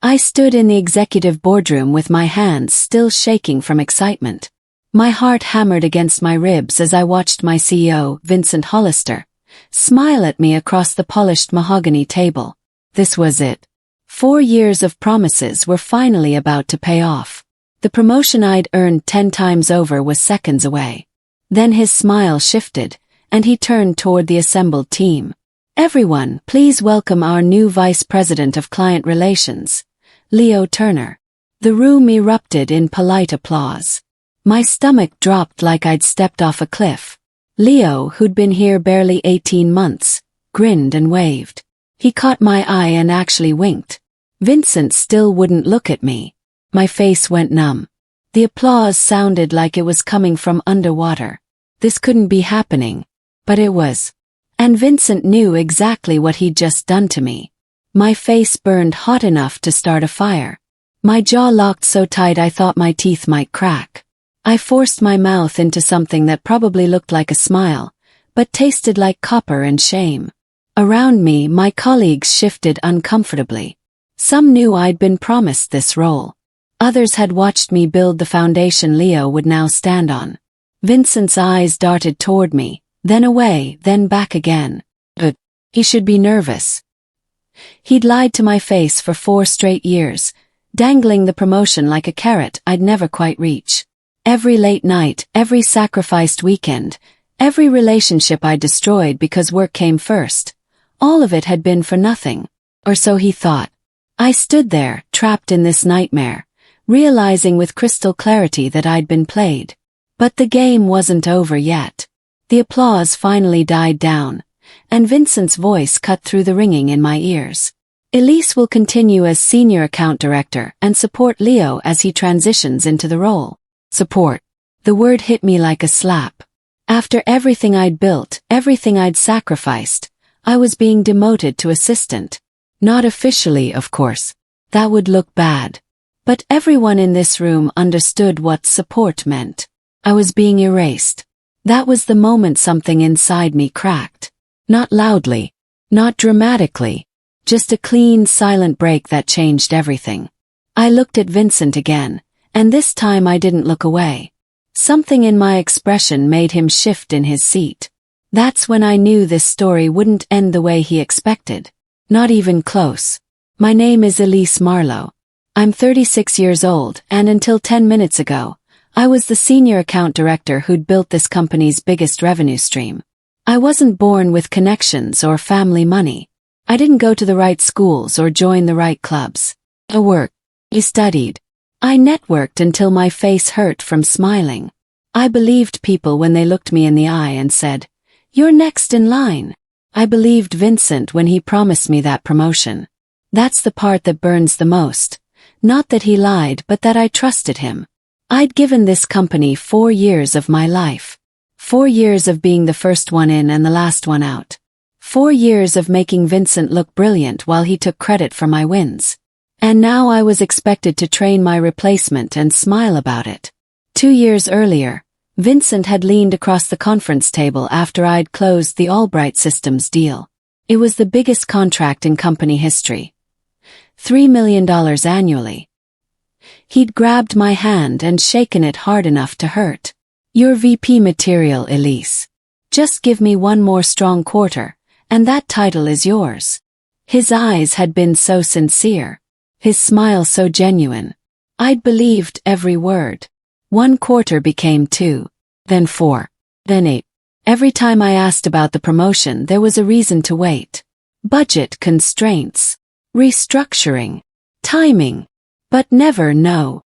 I stood in the executive boardroom with my hands still shaking from excitement. My heart hammered against my ribs as I watched my CEO, Vincent Hollister, smile at me across the polished mahogany table. This was it. 4 years of promises were finally about to pay off. The promotion I'd earned 10 times over was seconds away. Then his smile shifted, and he turned toward the assembled team. Everyone, please welcome our new Vice President of Client Relations, Leo Turner. The room erupted in polite applause. My stomach dropped like I'd stepped off a cliff. Leo, who'd been here barely 18 months, grinned and waved. He caught my eye and actually winked. Vincent still wouldn't look at me. My face went numb. The applause sounded like it was coming from underwater. This couldn't be happening. But it was. And Vincent knew exactly what he'd just done to me. My face burned hot enough to start a fire. My jaw locked so tight I thought my teeth might crack. I forced my mouth into something that probably looked like a smile, but tasted like copper and shame. Around me, my colleagues shifted uncomfortably. Some knew I'd been promised this role. Others had watched me build the foundation Leo would now stand on. Vincent's eyes darted toward me, then away, then back again. But he should be nervous. He'd lied to my face for 4 straight years, dangling the promotion like a carrot I'd never quite reach. Every late night, every sacrificed weekend, every relationship I destroyed because work came first, all of it had been for nothing. Or so he thought. I stood there, trapped in this nightmare, realizing with crystal clarity that I'd been played. But the game wasn't over yet. The applause finally died down, and Vincent's voice cut through the ringing in my ears. Elise will continue as Senior Account Director and support Leo as he transitions into the role. Support. The word hit me like a slap. After everything I'd built, everything I'd sacrificed, I was being demoted to assistant. Not officially, of course. That would look bad. But everyone in this room understood what support meant. I was being erased. That was the moment something inside me cracked. Not loudly. Not dramatically. Just a clean, silent break that changed everything. I looked at Vincent again, and this time I didn't look away. Something in my expression made him shift in his seat. That's when I knew this story wouldn't end the way he expected. Not even close. My name is Elise Marlowe. I'm 36 years old, and until 10 minutes ago, I was the Senior Account Director who'd built this company's biggest revenue stream. I wasn't born with connections or family money. I didn't go to the right schools or join the right clubs. I worked. I studied. I networked until my face hurt from smiling. I believed people when they looked me in the eye and said, "You're next in line." I believed Vincent when he promised me that promotion. That's the part that burns the most. Not that he lied, but that I trusted him. I'd given this company 4 years of my life. 4 years of being the first one in and the last one out. 4 years of making Vincent look brilliant while he took credit for my wins. And now I was expected to train my replacement and smile about it. 2 years earlier, Vincent had leaned across the conference table after I'd closed the Albright Systems deal. It was the biggest contract in company history. $3 million annually. He'd grabbed my hand and shaken it hard enough to hurt. "You're VP material, Elise. Just give me one more strong quarter, and that title is yours." His eyes had been so sincere. His smile so genuine. I'd believed every word. 1 quarter became 2, then 4, then 8. Every time I asked about the promotion, there was a reason to wait. Budget constraints, restructuring, timing, but never no.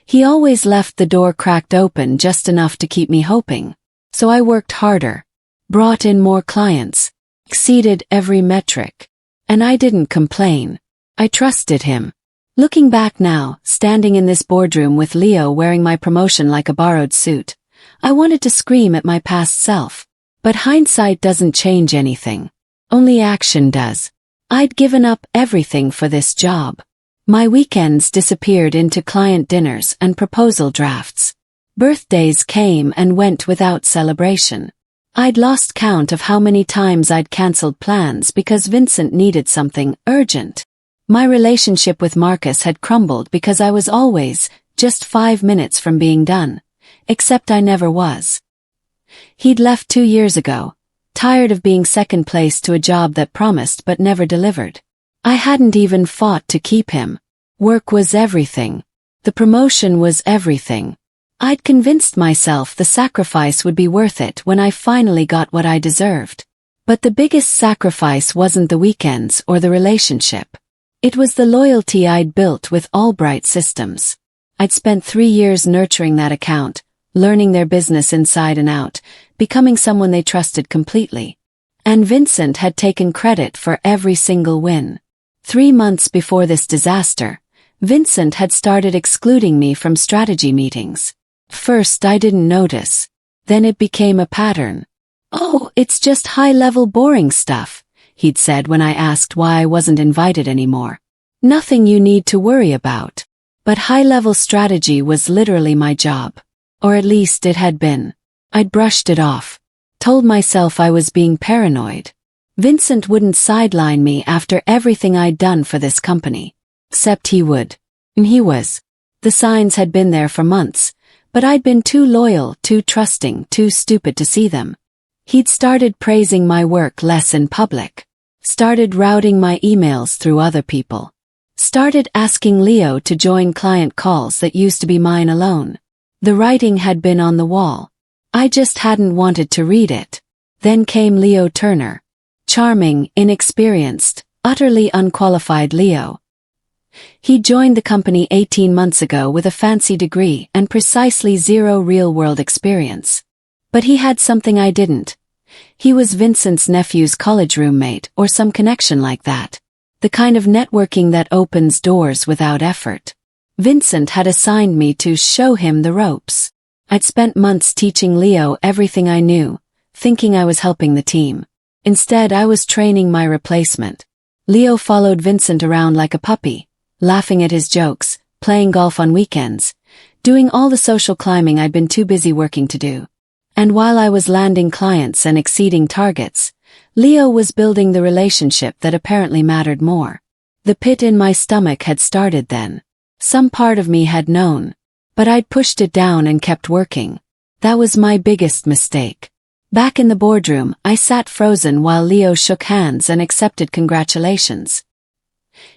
He always left the door cracked open just enough to keep me hoping. So I worked harder, brought in more clients, exceeded every metric. And I didn't complain. I trusted him. Looking back now, standing in this boardroom with Leo wearing my promotion like a borrowed suit, I wanted to scream at my past self. But hindsight doesn't change anything. Only action does. I'd given up everything for this job. My weekends disappeared into client dinners and proposal drafts. Birthdays came and went without celebration. I'd lost count of how many times I'd cancelled plans because Vincent needed something urgent. My relationship with Marcus had crumbled because I was always just 5 minutes from being done, except I never was. He'd left 2 years ago, tired of being second place to a job that promised but never delivered. I hadn't even fought to keep him. Work was everything. The promotion was everything. I'd convinced myself the sacrifice would be worth it when I finally got what I deserved. But the biggest sacrifice wasn't the weekends or the relationship. It was the loyalty I'd built with Albright Systems. I'd spent 3 years nurturing that account, learning their business inside and out, becoming someone they trusted completely. And Vincent had taken credit for every single win. 3 months before this disaster, Vincent had started excluding me from strategy meetings. First I didn't notice. Then it became a pattern. "Oh, it's just high-level boring stuff," he'd said when I asked why I wasn't invited anymore. "Nothing you need to worry about." But high-level strategy was literally my job. Or at least it had been. I'd brushed it off. Told myself I was being paranoid. Vincent wouldn't sideline me after everything I'd done for this company. Except he would. And he was. The signs had been there for months, but I'd been too loyal, too trusting, too stupid to see them. He'd started praising my work less in public. Started routing my emails through other people. Started asking Leo to join client calls that used to be mine alone. The writing had been on the wall. I just hadn't wanted to read it. Then came Leo Turner. Charming, inexperienced, utterly unqualified Leo. He joined the company 18 months ago with a fancy degree and precisely 0 real-world experience. But he had something I didn't. He was Vincent's nephew's college roommate or some connection like that. The kind of networking that opens doors without effort. Vincent had assigned me to show him the ropes. I'd spent months teaching Leo everything I knew, thinking I was helping the team. Instead, I was training my replacement. Leo followed Vincent around like a puppy, laughing at his jokes, playing golf on weekends, doing all the social climbing I'd been too busy working to do. And while I was landing clients and exceeding targets, Leo was building the relationship that apparently mattered more. The pit in my stomach had started then. Some part of me had known, but I'd pushed it down and kept working. That was my biggest mistake. Back in the boardroom, I sat frozen while Leo shook hands and accepted congratulations.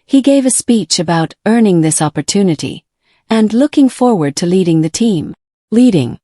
He gave a speech about earning this opportunity and looking forward to leading the team. Leading.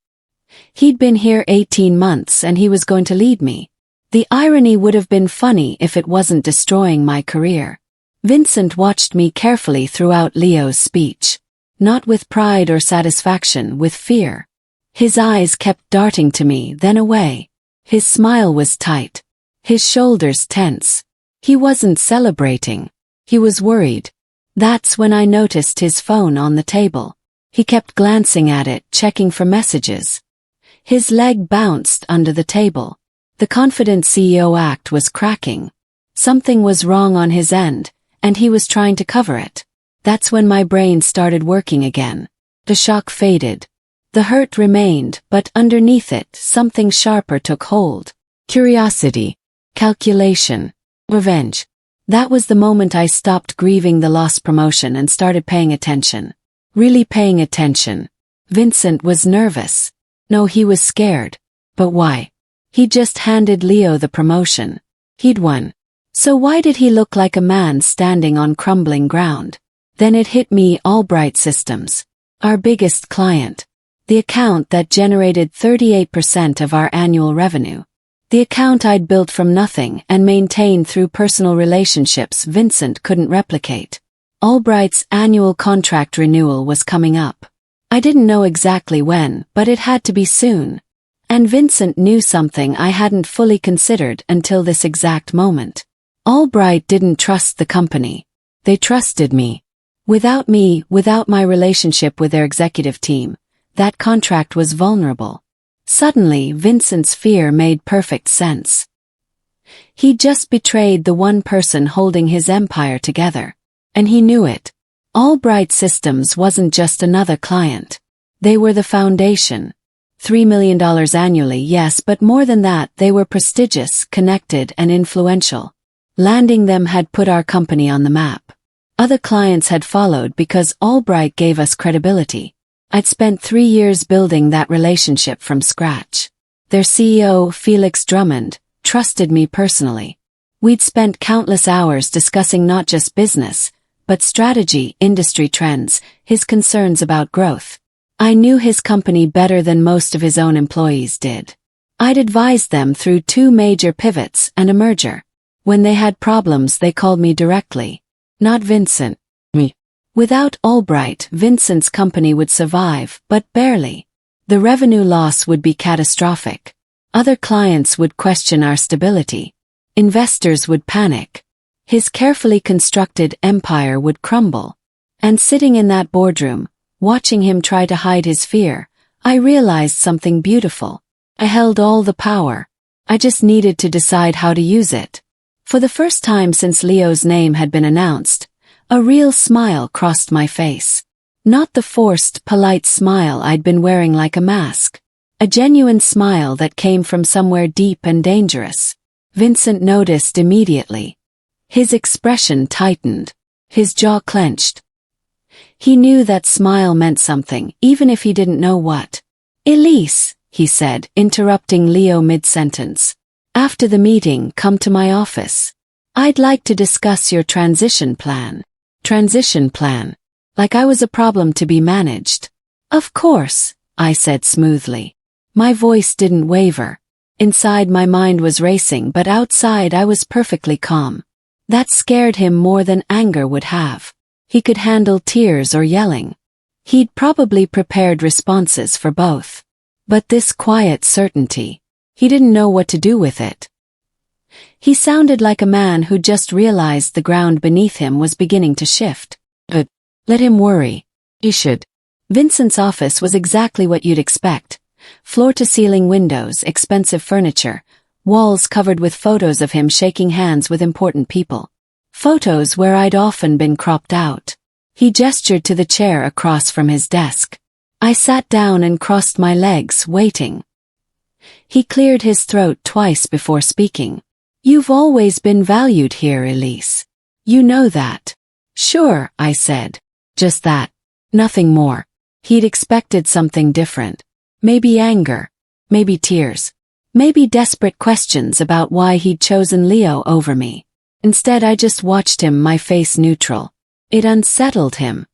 He'd been here 18 months and he was going to lead me. The irony would have been funny if it wasn't destroying my career. Vincent watched me carefully throughout Leo's speech. Not with pride or satisfaction, with fear. His eyes kept darting to me, then away. His smile was tight. His shoulders tense. He wasn't celebrating. He was worried. That's when I noticed his phone on the table. He kept glancing at it, checking for messages. His leg bounced under the table. The confident CEO act was cracking. Something was wrong on his end, and he was trying to cover it. That's when my brain started working again. The shock faded. The hurt remained, but underneath it, something sharper took hold. Curiosity. Calculation. Revenge. That was the moment I stopped grieving the lost promotion and started paying attention. Really paying attention. Vincent was nervous. No, he was scared. But why? He just handed Leo the promotion. He'd won. So why did he look like a man standing on crumbling ground? Then it hit me, Albright Systems. Our biggest client. The account that generated 38% of our annual revenue. The account I'd built from nothing and maintained through personal relationships Vincent couldn't replicate. Albright's annual contract renewal was coming up. I didn't know exactly when, but it had to be soon. And Vincent knew something I hadn't fully considered until this exact moment. Albright didn't trust the company. They trusted me. Without me, without my relationship with their executive team, that contract was vulnerable. Suddenly, Vincent's fear made perfect sense. He just betrayed the one person holding his empire together. And he knew it. Albright Systems wasn't just another client. They were the foundation. $3 million annually, yes, but more than that, they were prestigious, connected, and influential. Landing them had put our company on the map. Other clients had followed because Albright gave us credibility. I'd spent 3 years building that relationship from scratch. Their CEO, Felix Drummond, trusted me personally. We'd spent countless hours discussing not just business, but strategy, industry trends, his concerns about growth. I knew his company better than most of his own employees did. I'd advised them through 2 major pivots and a merger. When they had problems, they called me directly. Not Vincent. Me. Without Albright, Vincent's company would survive, but barely. The revenue loss would be catastrophic. Other clients would question our stability. Investors would panic. His carefully constructed empire would crumble. And sitting in that boardroom, watching him try to hide his fear, I realized something beautiful. I held all the power. I just needed to decide how to use it. For the first time since Leo's name had been announced, a real smile crossed my face. Not the forced, polite smile I'd been wearing like a mask. A genuine smile that came from somewhere deep and dangerous. Vincent noticed immediately. His expression tightened. His jaw clenched. He knew that smile meant something, even if he didn't know what. "Elise," he said, interrupting Leo mid-sentence. "After the meeting, come to my office. I'd like to discuss your transition plan." Transition plan. Like I was a problem to be managed. "Of course," I said smoothly. My voice didn't waver. Inside my mind was racing, but outside I was perfectly calm. That scared him more than anger would have. He could handle tears or yelling. He'd probably prepared responses for both. But this quiet certainty, he didn't know what to do with it. He sounded like a man who just realized the ground beneath him was beginning to shift. But let him worry. He should. Vincent's office was exactly what you'd expect. Floor-to-ceiling windows, expensive furniture, walls covered with photos of him shaking hands with important people. Photos where I'd often been cropped out. He gestured to the chair across from his desk. I sat down and crossed my legs, waiting. He cleared his throat twice before speaking. "You've always been valued here, Elise. You know that." "Sure," I said. Just that. Nothing more. He'd expected something different. Maybe anger. Maybe tears. Maybe desperate questions about why he'd chosen Leo over me. Instead, I just watched him, my face neutral. It unsettled him.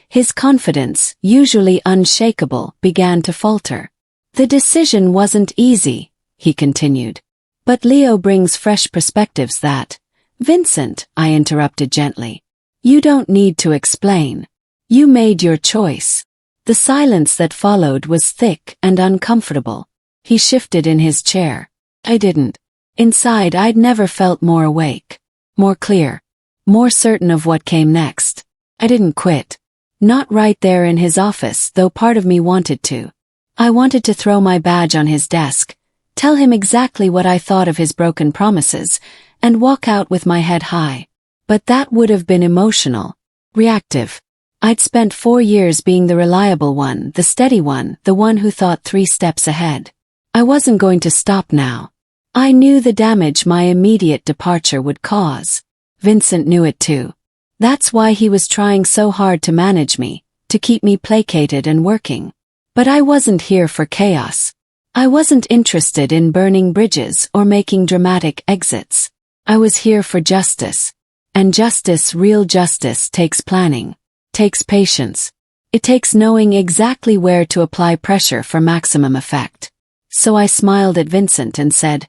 His confidence, usually unshakable, began to falter. "The decision wasn't easy," he continued. "But Leo brings fresh perspectives that—" "Vincent," I interrupted gently. "You don't need to explain. You made your choice." The silence that followed was thick and uncomfortable. He shifted in his chair. I didn't. Inside, I'd never felt more awake, more clear, more certain of what came next. I didn't quit. Not right there in his office, though part of me wanted to. I wanted to throw my badge on his desk, tell him exactly what I thought of his broken promises, and walk out with my head high. But that would have been emotional, reactive. I'd spent 4 years being the reliable one, the steady one, the one who thought 3 steps ahead. I wasn't going to stop now. I knew the damage my immediate departure would cause. Vincent knew it too. That's why he was trying so hard to manage me, to keep me placated and working. But I wasn't here for chaos. I wasn't interested in burning bridges or making dramatic exits. I was here for justice. And justice, real justice, takes planning, takes patience. It takes knowing exactly where to apply pressure for maximum effect. So I smiled at Vincent and said,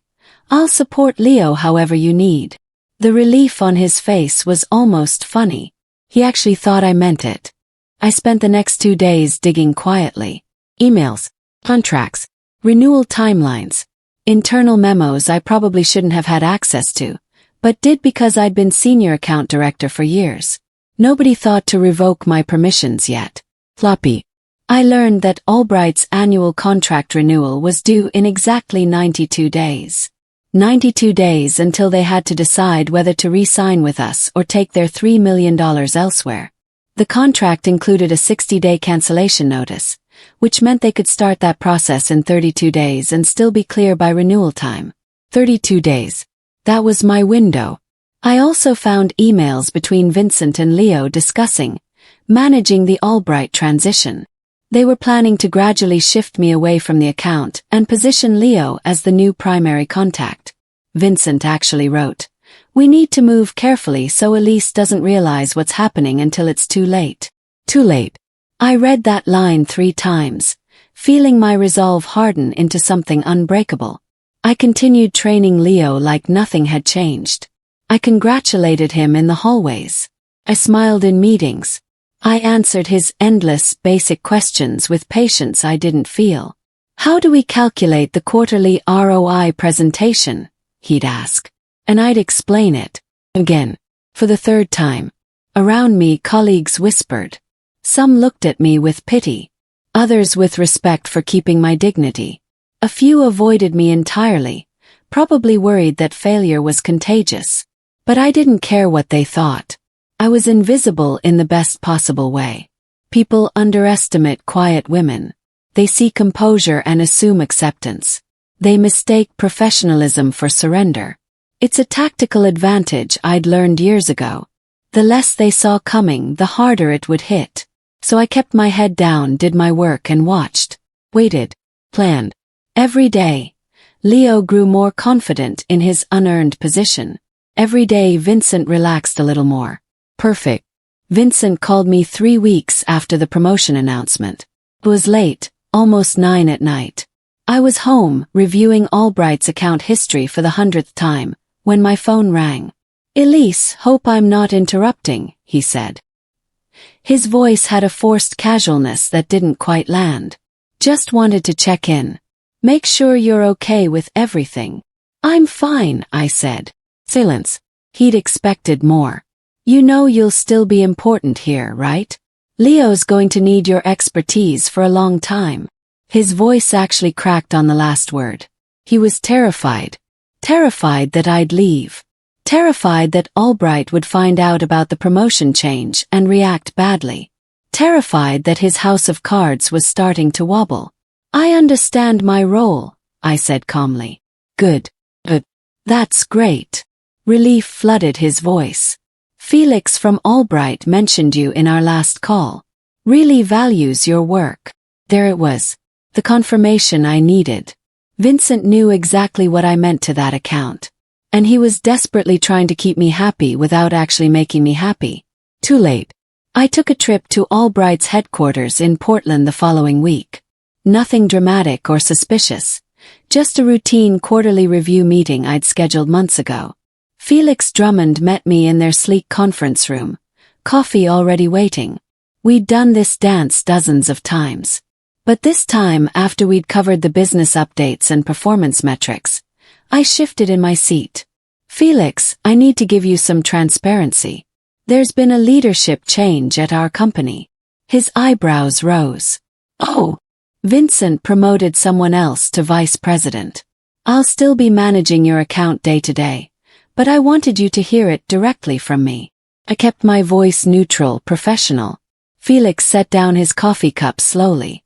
"I'll support Leo however you need." The relief on his face was almost funny. He actually thought I meant it. I spent the next 2 days digging quietly. Emails, contracts, renewal timelines, internal memos I probably shouldn't have had access to, but did because I'd been senior account director for years. Nobody thought to revoke my permissions yet. Floppy. I learned that Albright's annual contract renewal was due in exactly 92 days. 92 days until they had to decide whether to re-sign with us or take their $3 million elsewhere. The contract included a 60-day cancellation notice, which meant they could start that process in 32 days and still be clear by renewal time. 32 days. That was my window. I also found emails between Vincent and Leo discussing managing the Albright transition. They were planning to gradually shift me away from the account and position Leo as the new primary contact. Vincent actually wrote, "We need to move carefully so Elise doesn't realize what's happening until it's too late." Too late. I read that line 3 times, feeling my resolve harden into something unbreakable. I continued training Leo like nothing had changed. I congratulated him in the hallways. I smiled in meetings. I answered his endless, basic questions with patience I didn't feel. "How do we calculate the quarterly ROI presentation?" he'd ask. And I'd explain it. Again. For the 3rd time. Around me, colleagues whispered. Some looked at me with pity. Others with respect for keeping my dignity. A few avoided me entirely, probably worried that failure was contagious. But I didn't care what they thought. I was invisible in the best possible way. People underestimate quiet women. They see composure and assume acceptance. They mistake professionalism for surrender. It's a tactical advantage I'd learned years ago. The less they saw coming, the harder it would hit. So I kept my head down, did my work and watched. Waited. Planned. Every day, Leo grew more confident in his unearned position. Every day Vincent relaxed a little more. Perfect. Vincent called me 3 weeks after the promotion announcement. It was late, almost 9 at night. I was home, reviewing Albright's account history for the 100th time, when my phone rang. "Elise, hope I'm not interrupting," he said. His voice had a forced casualness that didn't quite land. "Just wanted to check in. Make sure you're okay with everything." "I'm fine," I said. Silence. He'd expected more. "You know you'll still be important here, right? Leo's going to need your expertise for a long time." His voice actually cracked on the last word. He was terrified. Terrified that I'd leave. Terrified that Albright would find out about the promotion change and react badly. Terrified that his house of cards was starting to wobble. "I understand my role," I said calmly. "Good. That's great." Relief flooded his voice. "Felix from Albright mentioned you in our last call. Really values your work." There it was. The confirmation I needed. Vincent knew exactly what I meant to that account. And he was desperately trying to keep me happy without actually making me happy. Too late. I took a trip to Albright's headquarters in Portland the following week. Nothing dramatic or suspicious. Just a routine quarterly review meeting I'd scheduled months ago. Felix Drummond met me in their sleek conference room. Coffee already waiting. We'd done this dance dozens of times. But this time, after we'd covered the business updates and performance metrics, I shifted in my seat. "Felix, I need to give you some transparency. There's been a leadership change at our company." His eyebrows rose. "Oh." "Vincent promoted someone else to vice president. I'll still be managing your account day to day, but I wanted you to hear it directly from me." I kept my voice neutral, professional. Felix set down his coffee cup slowly.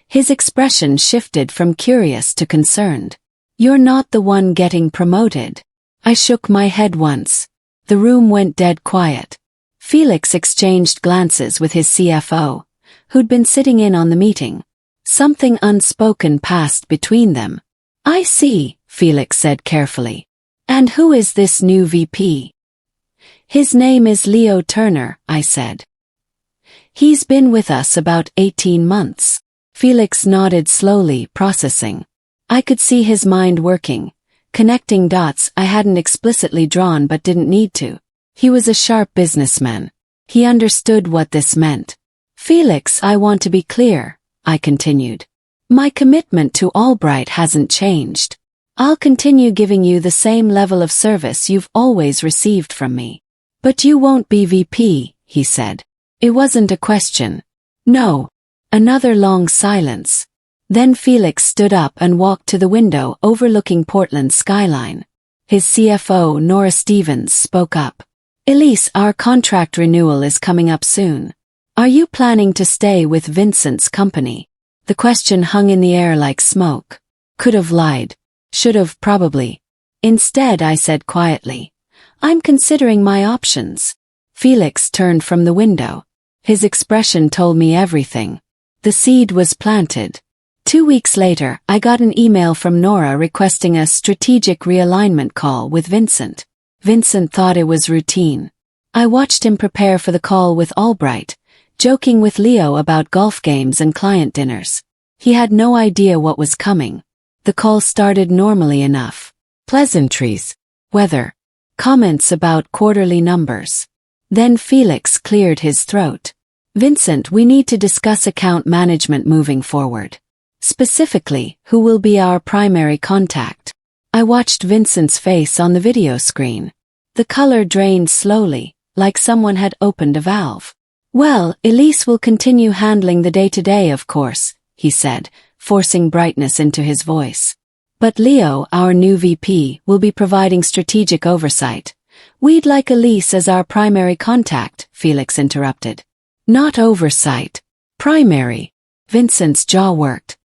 His expression shifted from curious to concerned. "You're not the one getting promoted." I shook my head once. The room went dead quiet. Felix exchanged glances with his CFO, who'd been sitting in on the meeting. Something unspoken passed between them. "I see," Felix said carefully. "And who is this new VP?" "His name is Leo Turner," I said. "He's been with us about 18 months. Felix nodded slowly, processing. I could see his mind working, connecting dots I hadn't explicitly drawn but didn't need to. He was a sharp businessman. He understood what this meant. "Felix, I want to be clear," I continued. "My commitment to Albright hasn't changed. I'll continue giving you the same level of service you've always received from me." "But you won't be VP," he said. It wasn't a question. "No." Another long silence. Then Felix stood up and walked to the window overlooking Portland's skyline. His CFO, Nora Stevens, spoke up. "Elise, our contract renewal is coming up soon. Are you planning to stay with Vincent's company?" The question hung in the air like smoke. Could have lied. Should have, probably. Instead, I said quietly, I'm considering my options. Felix turned from the window. His expression told me everything. The seed was planted. 2 weeks later, I got an email from Nora requesting a strategic realignment call with Vincent. Vincent thought it was routine. I watched him prepare for the call with Albright, joking with Leo about golf games and client dinners. He had no idea what was coming. The call started normally enough. Pleasantries, weather, comments about quarterly numbers. Then Felix cleared his throat. Vincent, we need to discuss account management moving forward. Specifically, who will be our primary contact? I watched Vincent's face on the video screen. The color drained slowly, like someone had opened a valve. Well, Elise will continue handling the day-to-day, of course, he said, forcing brightness into his voice. But Leo, our new VP, will be providing strategic oversight. We'd like Elise as our primary contact, Felix interrupted. Not oversight. Primary. Vincent's jaw worked.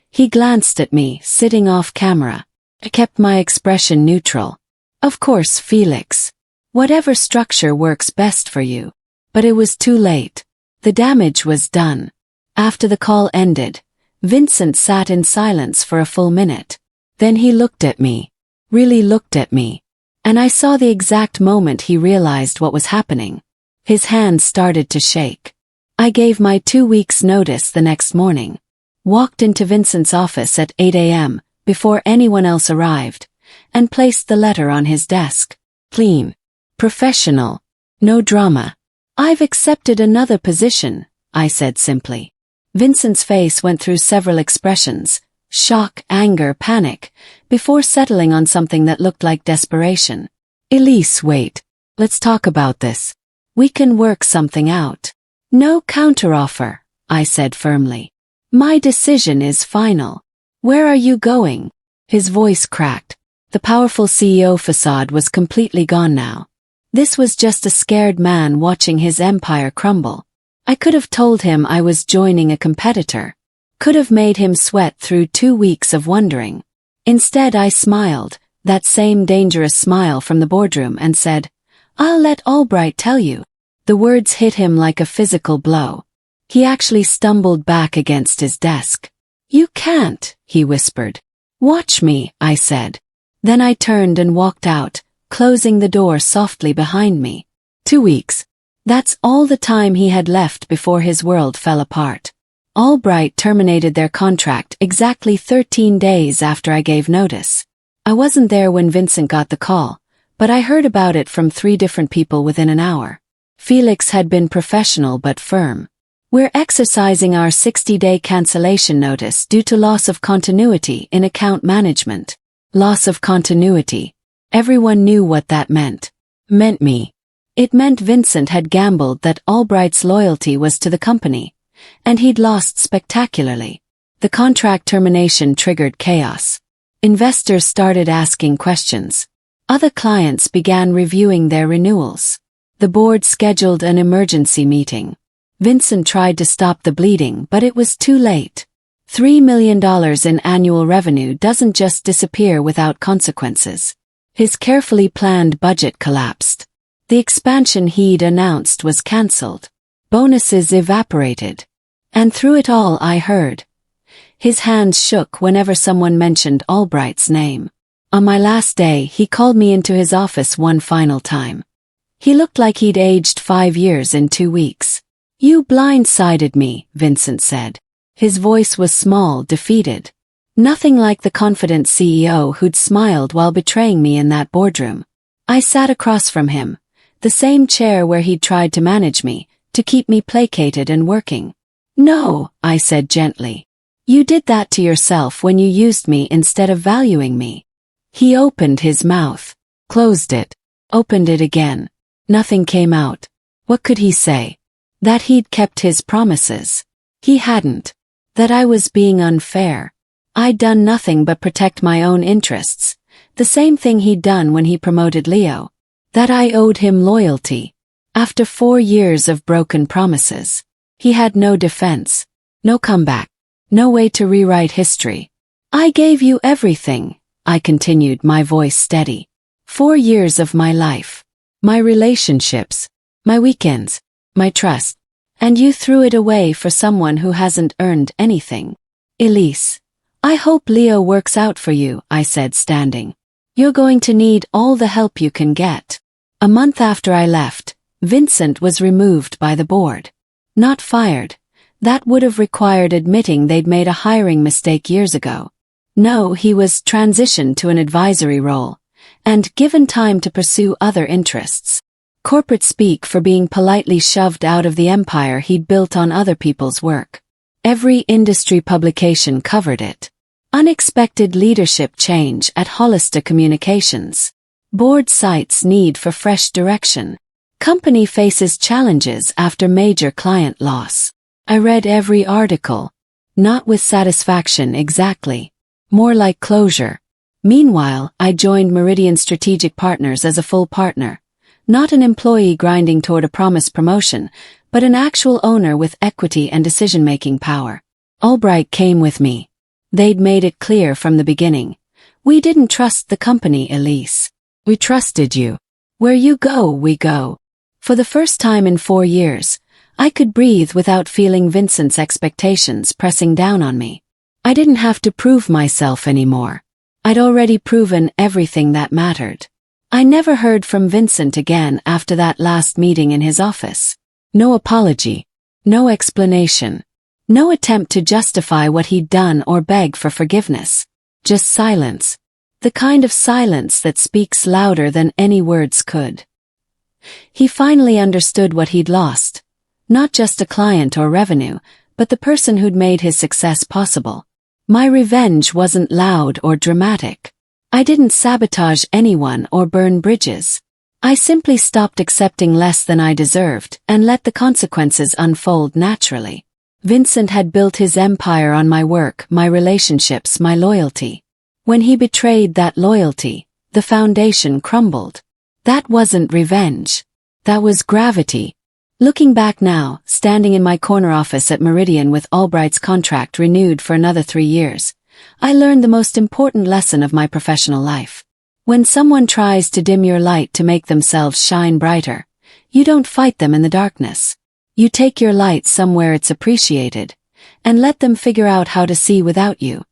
He glanced at me, sitting off camera. I kept my expression neutral. Of course, Felix. Whatever structure works best for you. But it was too late. The damage was done. After the call ended, Vincent sat in silence for a full minute. Then he looked at me. Really looked at me. And I saw the exact moment he realized what was happening. His hands started to shake. I gave my 2 weeks' notice the next morning. Walked into Vincent's office at 8 a.m., before anyone else arrived, and placed the letter on his desk. Clean. Professional. No drama. I've accepted another position, I said simply. Vincent's face went through several expressions, shock, anger, panic, before settling on something that looked like desperation. Elise, wait. Let's talk about this. We can work something out. No counteroffer, I said firmly. My decision is final. Where are you going? His voice cracked. The powerful CEO facade was completely gone now. This was just a scared man watching his empire crumble. I could have told him I was joining a competitor. Could have made him sweat through 2 weeks of wondering. Instead I smiled, that same dangerous smile from the boardroom, and said, I'll let Albright tell you. The words hit him like a physical blow. He actually stumbled back against his desk. You can't, he whispered. Watch me, I said. Then I turned and walked out, closing the door softly behind me. 2 weeks. That's all the time he had left before his world fell apart. Albright terminated their contract exactly 13 days after I gave notice. I wasn't there when Vincent got the call, but I heard about it from 3 different people within an hour. Felix had been professional but firm. We're exercising our 60-day cancellation notice due to loss of continuity in account management. Loss of continuity. Everyone knew what that meant. Meant me. It meant Vincent had gambled that Albright's loyalty was to the company, and he'd lost spectacularly. The contract termination triggered chaos. Investors started asking questions. Other clients began reviewing their renewals. The board scheduled an emergency meeting. Vincent tried to stop the bleeding, but it was too late. $3 million in annual revenue doesn't just disappear without consequences. His carefully planned budget collapsed. The expansion he'd announced was cancelled. Bonuses evaporated. And through it all I heard. His hands shook whenever someone mentioned Albright's name. On my last day, he called me into his office one final time. He looked like he'd aged 5 years in 2 weeks. You blindsided me, Vincent said. His voice was small, defeated. Nothing like the confident CEO who'd smiled while betraying me in that boardroom. I sat across from him, the same chair where he'd tried to manage me, to keep me placated and working. No, I said gently. You did that to yourself when you used me instead of valuing me. He opened his mouth, closed it, opened it again. Nothing came out. What could he say? That he'd kept his promises. He hadn't. That I was being unfair. I'd done nothing but protect my own interests, the same thing he'd done when he promoted Leo. That I owed him loyalty. After 4 years of broken promises, he had no defense, no comeback, no way to rewrite history. I gave you everything, I continued, my voice steady. 4 years of my life. my relationships, my weekends, my trust. And you threw it away for someone who hasn't earned anything. Elise, I hope Leo works out for you, I said, standing. You're going to need all the help you can get. A month after I left, Vincent was removed by the board. Not fired. That would have required admitting they'd made a hiring mistake years ago. No, he was transitioned to an advisory role, and given time to pursue other interests. Corporate speak for being politely shoved out of the empire he'd built on other people's work. Every industry publication covered it. Unexpected leadership change at Hollister Communications. Board cites need for fresh direction. Company faces challenges after major client loss. I read every article. Not with satisfaction exactly. More like closure. Meanwhile, I joined Meridian Strategic Partners as a full partner. Not an employee grinding toward a promised promotion, but an actual owner with equity and decision-making power. Albright came with me. They'd made it clear from the beginning. We didn't trust the company, Elise. We trusted you. Where you go, we go. For the first time in 4 years, I could breathe without feeling Vincent's expectations pressing down on me. I didn't have to prove myself anymore. I'd already proven everything that mattered. I never heard from Vincent again after that last meeting in his office. No apology. No explanation. No attempt to justify what he'd done or beg for forgiveness. Just silence. The kind of silence that speaks louder than any words could. He finally understood what he'd lost. Not just a client or revenue, but the person who'd made his success possible. My revenge wasn't loud or dramatic. I didn't sabotage anyone or burn bridges. I simply stopped accepting less than I deserved and let the consequences unfold naturally. Vincent had built his empire on my work, my relationships, my loyalty. When he betrayed that loyalty, the foundation crumbled. That wasn't revenge. That was gravity. Looking back now, standing in my corner office at Meridian with Albright's contract renewed for another 3 years, I learned the most important lesson of my professional life. When someone tries to dim your light to make themselves shine brighter, you don't fight them in the darkness. You take your light somewhere it's appreciated, and let them figure out how to see without you.